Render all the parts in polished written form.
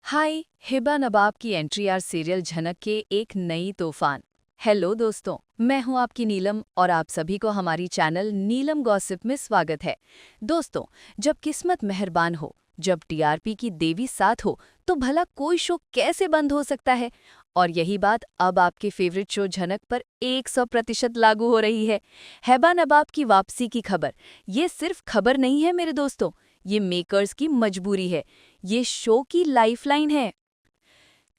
हाय। हिबा नवाब की entry are serial झनक के एक नई तूफान। हेलो दोस्तों, मैं हूं आपकी नीलम और आप सभी को हमारी चैनल नीलम गॉसिप में स्वागत है। दोस्तों, जब किस्मत मेहरबान हो, जब टीआरपी की देवी साथ हो, तो भला कोई शो कैसे बंद हो सकता है। और यही बात अब आपके फेवरेट शो झनक पर 100% लागू हो रही है। हिबा नवाब की वापसी की खबर, ये सिर्फ खबर नहीं है मेरे दोस्तों, ये मेकर्स की मजबूरी है, ये शो की लाइफलाइन है।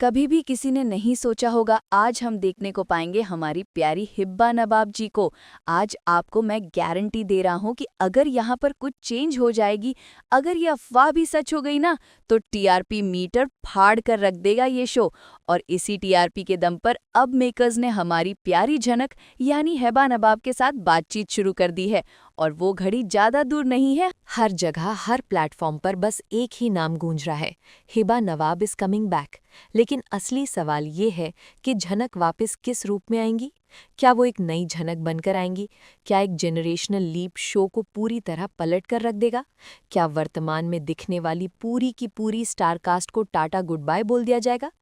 कभी भी किसी ने नहीं सोचा होगा आज हम देखने को पाएंगे हमारी प्यारी हिब्बा नवाब जी को। आज आपको मैं गारंटी दे रहा हूं कि अगर यहाँ पर कुछ चेंज हो जाएगी, अगर ये अफवाह भी सच हो गई ना, तो टीआरपी मीटर फाड़ कर रख देगा ये शो। और इसी टीआरपी के दम पर अब मेकर्स ने हमारी प्यारी झनक यानी हिब्बा नवाब के साथ बातचीत शुरू कर दी है। और वो घड़ी ज्यादा दूर नहीं है। हर जगह, हर प्लेटफॉर्म पर बस एक ही नाम गूंज रहा है, हिबा नवाब इज कमिंग बैक। लेकिन असली सवाल ये है कि झनक वापस किस रूप में आएंगी? क्या वो एक नई झनक बनकर आएंगी? क्या एक जनरेशनल लीप शो को पूरी तरह पलट कर रख देगा? क्या वर्तमान में दिखने वाली पूरी की पूरी स्टारकास्ट को टाटा गुड बाय बोल दिया जाएगा?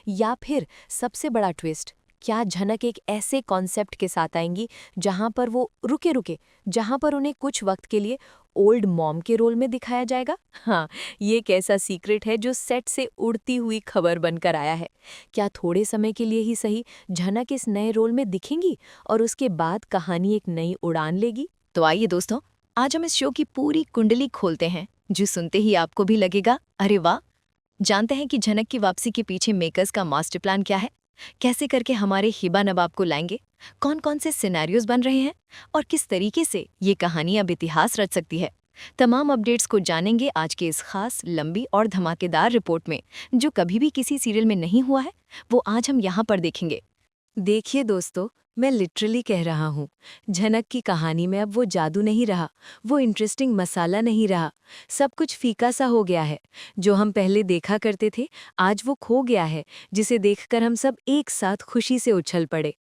या फिर सबसे बड़ा ट्विस्ट, क्या झनक एक ऐसे कॉन्सेप्ट के साथ आएंगी जहां पर वो रुके जहां पर उन्हें कुछ वक्त के लिए ओल्ड मॉम के रोल में दिखाया जाएगा? हाँ, ये एक ऐसा सीक्रेट है जो सेट से उड़ती हुई खबर बनकर आया है। क्या थोड़े समय के लिए ही सही झनक इस नए रोल में दिखेंगी और उसके बाद कहानी एक नई उड़ान लेगी? तो आइए दोस्तों, आज हम इस शो की पूरी कुंडली खोलते हैं, जो सुनते ही आपको भी लगेगा अरे वाह। जानते हैं कि झनक की वापसी के पीछे मेकर्स का मास्टर प्लान क्या है, कैसे करके हमारे हिबा नवाब को लाएंगे, कौन कौन से सिनेरियोज बन रहे हैं और किस तरीके से ये कहानी अब इतिहास रच सकती है। तमाम अपडेट्स को जानेंगे आज के इस खास, लंबी और धमाकेदार रिपोर्ट में, जो कभी भी किसी सीरियल में नहीं हुआ है, वो आज हम यहाँ पर देखेंगे। देखिए दोस्तों, मैं लिटरली कह रहा हूँ, झनक की कहानी में अब वो जादू नहीं रहा, वो इंटरेस्टिंग मसाला नहीं रहा। सब कुछ फीका सा हो गया है। जो हम पहले देखा करते थे, आज वो खो गया है, जिसे देखकर हम सब एक साथ खुशी से उछल पड़े।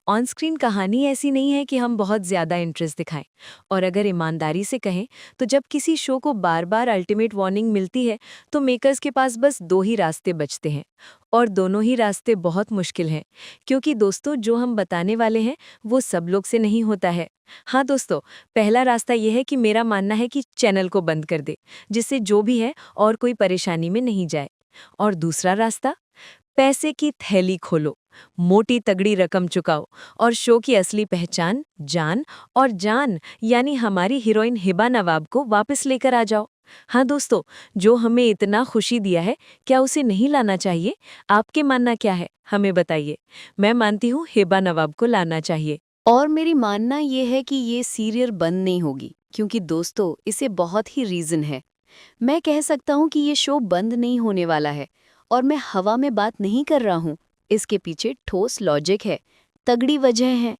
ऑन स्क्रीन कहानी ऐसी नहीं है कि हम बहुत ज़्यादा इंटरेस्ट दिखाएं। और अगर ईमानदारी से कहें, तो जब किसी शो को बार बार अल्टीमेट वार्निंग मिलती है, तो मेकर्स के पास बस दो ही रास्ते बचते हैं। और दोनों ही रास्ते बहुत मुश्किल हैं, क्योंकि दोस्तों जो हम बताने वाले हैं वो सब लोग से नहीं होता है। हाँ दोस्तों, पहला रास्ता यह है कि मेरा मानना है कि चैनल को बंद कर दे, जिससे जो भी है और कोई परेशानी में नहीं जाए। और दूसरा रास्ता, पैसे की थैली खोलो, मोटी तगड़ी रकम चुकाओ और शो की असली पहचान जान यानी हमारी हीरोइन हिबा नवाब को वापस लेकर आ जाओ। हाँ दोस्तों, जो हमें इतना खुशी दिया है, क्या उसे नहीं लाना चाहिए? आपके मानना क्या है, हमें बताइए। मैं मानती हूँ हिबा नवाब को लाना चाहिए। और मेरी मानना ये है कि ये सीरियल बंद नहीं होगी, क्योंकि दोस्तों इसे बहुत ही रीज़न है। मैं कह सकता हूँ कि ये शो बंद नहीं होने वाला है, और मैं हवा में बात नहीं कर रहा हूँ। इसके पीछे ठोस लॉजिक है, तगड़ी वजह है।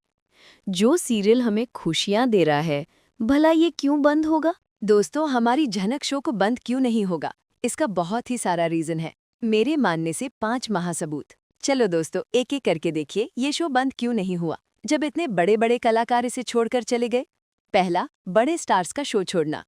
जो सीरियल हमें खुशियाँ दे रहा है, भला ये क्यों बंद होगा? दोस्तों, हमारी झनक शो को बंद क्यों नहीं होगा, इसका बहुत ही सारा रीज़न है। मेरे मानने से 5 महासबूत। चलो दोस्तों, एक एक करके देखिए ये शो बंद क्यों नहीं हुआ, जब इतने बड़े बड़े कलाकार इसे छोड़कर चले गए। पहला, बड़े स्टार्स का शो छोड़ना।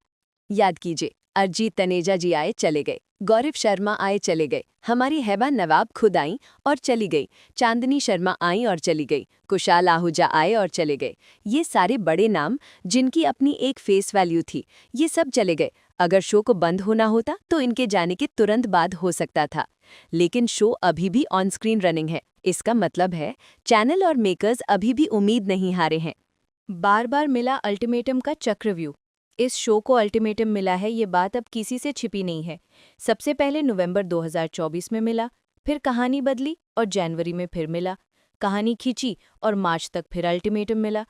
याद कीजिए, अरिजीत तनेजा जी आए चले गए, गौरव शर्मा आए चले गए, हमारी हिबा नवाब खुद आई और चली गई, चांदनी शर्मा आई और चली गई, कुशाल आहूजा आए और चले गए। ये सारे बड़े नाम जिनकी अपनी एक फेस वैल्यू थी, ये सब चले गए। अगर शो को बंद होना होता तो इनके जाने के तुरंत बाद हो सकता था। लेकिन शो अभी भी ऑन स्क्रीन रनिंग है। इसका मतलब है चैनल और मेकर्स अभी भी उम्मीद नहीं हारे हैं। बार बार मिला अल्टीमेटम का चक्रव्यूह। इस शो को अल्टीमेटम मिला है, ये बात अब किसी से छिपी नहीं है। सबसे पहले नवंबर 2024 में मिला, फिर कहानी बदली और जनवरी में फिर मिला। कहानी खींची और मार्च तक फिर अल्टीमेटम मिला।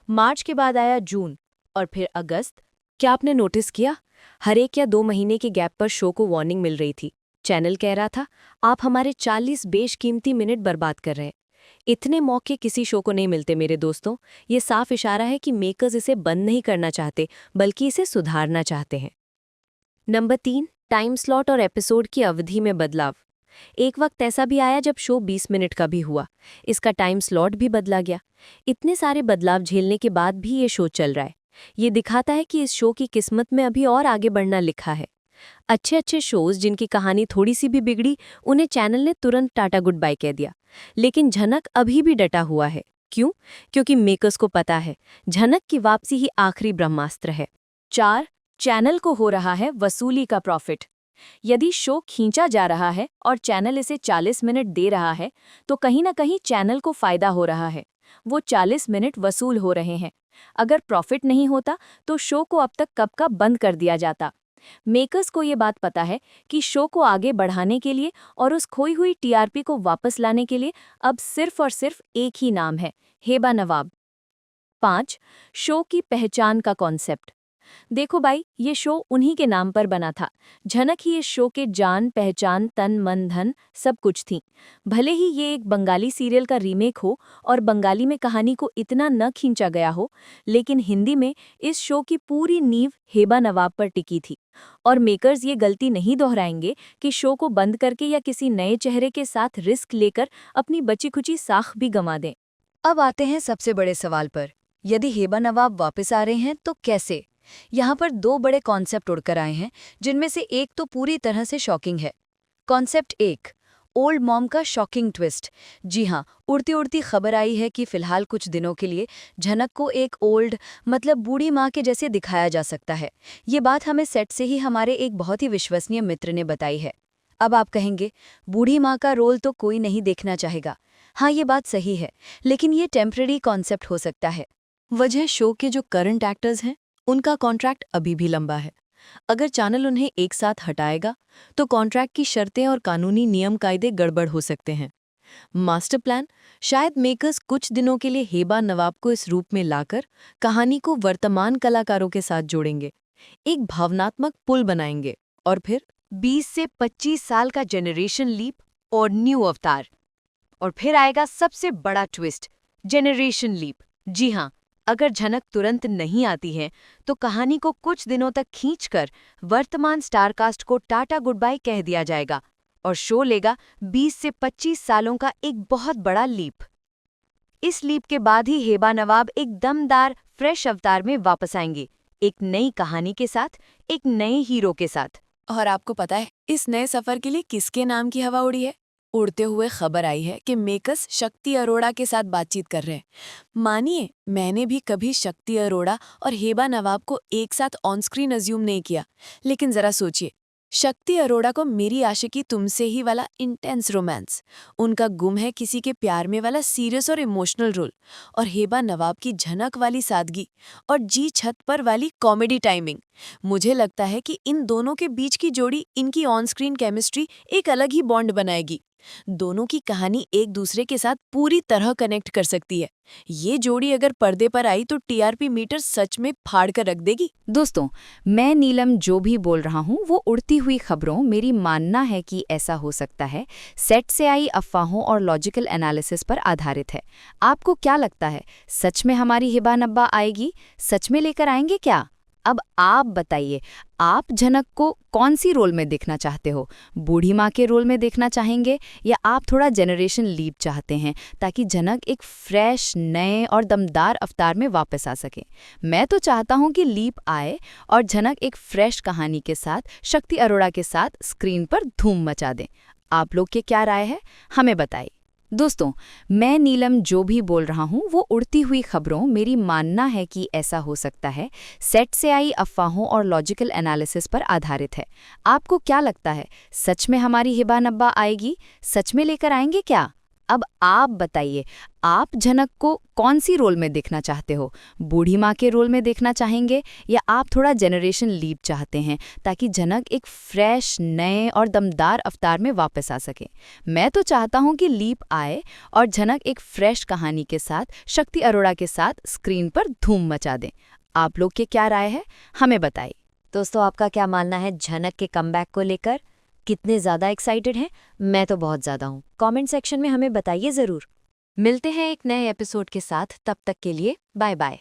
मार्च के बाद आया जून और फिर अगस्त। क्या आपने नोटिस किया, हर 1 या 2 महीने के गैप पर शो को वार्निंग मिल रही थी। चैनल कह रहा था, आप हमारे 40 बेशकीमती मिनट बर्बाद कर रहे हैं। इतने मौके किसी शो को नहीं मिलते मेरे दोस्तों। ये साफ इशारा है कि मेकर्स इसे बंद नहीं करना चाहते, बल्कि इसे सुधारना चाहते हैं। नंबर 3, टाइम स्लॉट और एपिसोड की अवधि में बदलाव। एक वक्त ऐसा भी आया जब शो 20 मिनट का भी हुआ। इसका टाइम स्लॉट भी बदला गया। इतने सारे बदलाव झेलने के बाद भी ये शो चल रहा है। ये दिखाता है कि इस शो की किस्मत में अभी और आगे बढ़ना लिखा है। अच्छे अच्छे शोज जिनकी कहानी थोड़ी सी भी बिगड़ी, उन्हें चैनल ने तुरंत टाटा गुड बाय कह दिया। लेकिन झनक अभी भी डटा हुआ है। क्यों? क्योंकि मेकर्स को पता है झनक की वापसी ही आखिरी ब्रह्मास्त्र है। 4. चैनल को हो रहा है वसूली का प्रॉफिट। यदि शो खींचा जा रहा है और चैनल इसे 40 मिनट दे रहा है, तो कहीं ना कहीं चैनल को फायदा हो रहा है। वो 40 मिनट वसूल हो रहे हैं। अगर प्रॉफिट नहीं होता तो शो को अब तक कब का बंद कर दिया जाता। मेकर्स को ये बात पता है कि शो को आगे बढ़ाने के लिए और उस खोई हुई टीआरपी को वापस लाने के लिए अब सिर्फ और सिर्फ एक ही नाम है, हेबा नवाब। 5. शो की पहचान का कॉन्सेप्ट। देखो भाई, ये शो उन्हीं के नाम पर बना था। झनक ही इस शो के जान पहचान, तन मन धन सब कुछ थी। भले ही ये एक बंगाली सीरियल का रीमेक हो और बंगाली में कहानी को इतना न खींचा गया हो, लेकिन हिंदी में इस शो की पूरी नींव हेबा नवाब पर टिकी थी। और मेकर्स ये गलती नहीं दोहराएंगे कि शो को बंद करके या किसी नए चेहरे के साथ रिस्क लेकर अपनी बची खुची साख भी गंवा दें। अब आते हैं सबसे बड़े सवाल पर। यदि हेबा नवाब वापस आ रहे हैं तो कैसे? यहाँ पर दो बड़े कॉन्सेप्ट उड़कर आए हैं, जिनमें से एक तो पूरी तरह से शॉकिंग है। कॉन्सेप्ट 1, ओल्ड मॉम का शॉकिंग ट्विस्ट। जी हाँ, उड़ती उड़ती खबर आई है कि फिलहाल कुछ दिनों के लिए झनक को एक ओल्ड मतलब बूढ़ी माँ के जैसे दिखाया जा सकता है। ये बात हमें सेट से ही हमारे एक बहुत ही विश्वसनीय मित्र ने बताई है। अब आप कहेंगे, बूढ़ी माँ का रोल तो कोई नहीं देखना चाहेगा। हाँ, ये बात सही है, लेकिन ये टेम्पररी कॉन्सेप्ट हो सकता है। वजह शो के जो करंट एक्टर्स हैं, उनका कॉन्ट्रैक्ट अभी भी लंबा है। अगर चैनल उन्हें एक साथ हटाएगा तो कॉन्ट्रैक्ट की शर्तें और कानूनी नियम कायदे गड़बड़ हो सकते हैं। मास्टर प्लान, शायद मेकर्स कुछ दिनों के लिए हेबा नवाब को इस रूप में लाकर कहानी को वर्तमान कलाकारों के साथ जोड़ेंगे, एक भावनात्मक पुल बनाएंगे और फिर 20 से 25 साल का जेनरेशन लीप और न्यू अवतार। और फिर आएगा सबसे बड़ा ट्विस्ट, जेनरेशन लीप। जी हाँ, अगर झनक तुरंत नहीं आती है तो कहानी को कुछ दिनों तक खींचकर वर्तमान स्टारकास्ट को टाटा गुड बाय कह दिया जाएगा और शो लेगा 20 से 25 सालों का एक बहुत बड़ा लीप। इस लीप के बाद ही हेबा नवाब एक दमदार फ्रेश अवतार में वापस आएंगे, एक नई कहानी के साथ, एक नए हीरो के साथ। और आपको पता है इस नए सफर के लिए किसके नाम की हवा उड़ी है? उड़ते हुए खबर आई है कि मेकर्स शक्ति अरोड़ा के साथ बातचीत कर रहे हैं। मानिए, मैंने भी कभी शक्ति अरोड़ा और हेबा नवाब को एक साथ ऑन स्क्रीन अज्यूम नहीं किया, लेकिन जरा सोचिए, शक्ति अरोड़ा को मेरी आशिकी तुमसे ही वाला इंटेंस रोमांस, उनका गुम है किसी के प्यार में वाला सीरियस और इमोशनल रोल, और हेबा नवाब की झनक वाली सादगी और जी छत पर वाली कॉमेडी टाइमिंग। मुझे लगता है कि इन दोनों के बीच की जोड़ी, इनकी ऑन स्क्रीन केमिस्ट्री एक अलग ही बॉन्ड बनाएगी। दोनों की कहानी एक दूसरे के साथ पूरी तरह कनेक्ट कर सकती है। ये जोड़ी अगर पर्दे पर आई तो टीआरपी मीटर सच में फाड़ कर रख देगी। दोस्तों, मैं नीलम जो भी बोल रहा हूँ वो उड़ती हुई खबरों, मेरी मानना है कि ऐसा हो सकता है, सेट से आई अफवाहों और लॉजिकल एनालिसिस पर आधारित है। आपको क्या लगता है, सच में हमारी हिबा नब्बा आएगी? सच में लेकर आएंगे क्या? अब आप बताइए, आप झनक को कौन सी रोल में देखना चाहते हो? बूढ़ी माँ के रोल में देखना चाहेंगे या आप थोड़ा जेनरेशन लीप चाहते हैं ताकि झनक एक फ्रेश, नए और दमदार अवतार में वापस आ सके? मैं तो चाहता हूँ कि लीप आए और झनक एक फ्रेश कहानी के साथ, शक्ति अरोड़ा के साथ स्क्रीन पर धूम मचा दें। आप लोग की क्या राय है, हमें बताइए। दोस्तों, मैं नीलम जो भी बोल रहा हूँ वो उड़ती हुई खबरों, मेरी मानना है कि ऐसा हो सकता है, सेट से आई अफवाहों और लॉजिकल एनालिसिस पर आधारित है। आपको क्या लगता है, सच में हमारी हिबा नब्बा आएगी? सच में लेकर आएंगे क्या? अब आप बताइए, आप झनक को कौन सी रोल में देखना चाहते हो? बूढ़ी माँ के रोल में देखना चाहेंगे या आप थोड़ा जेनरेशन लीप चाहते हैं ताकि झनक एक फ्रेश, नए और दमदार अवतार में वापस आ सके? मैं तो चाहता हूँ कि लीप आए और झनक एक फ्रेश कहानी के साथ, शक्ति अरोड़ा के साथ स्क्रीन पर धूम मचा दें। आप लोग की क्या राय है, हमें बताइए। दोस्तों, आपका क्या मानना है झनक के कमबैक को लेकर? कितने ज़्यादा एक्साइटेड हैं? मैं तो बहुत ज़्यादा हूँ। कमेंट सेक्शन में हमें बताइए ज़रूर। मिलते हैं एक नए एपिसोड के साथ, तब तक के लिए बाय बाय।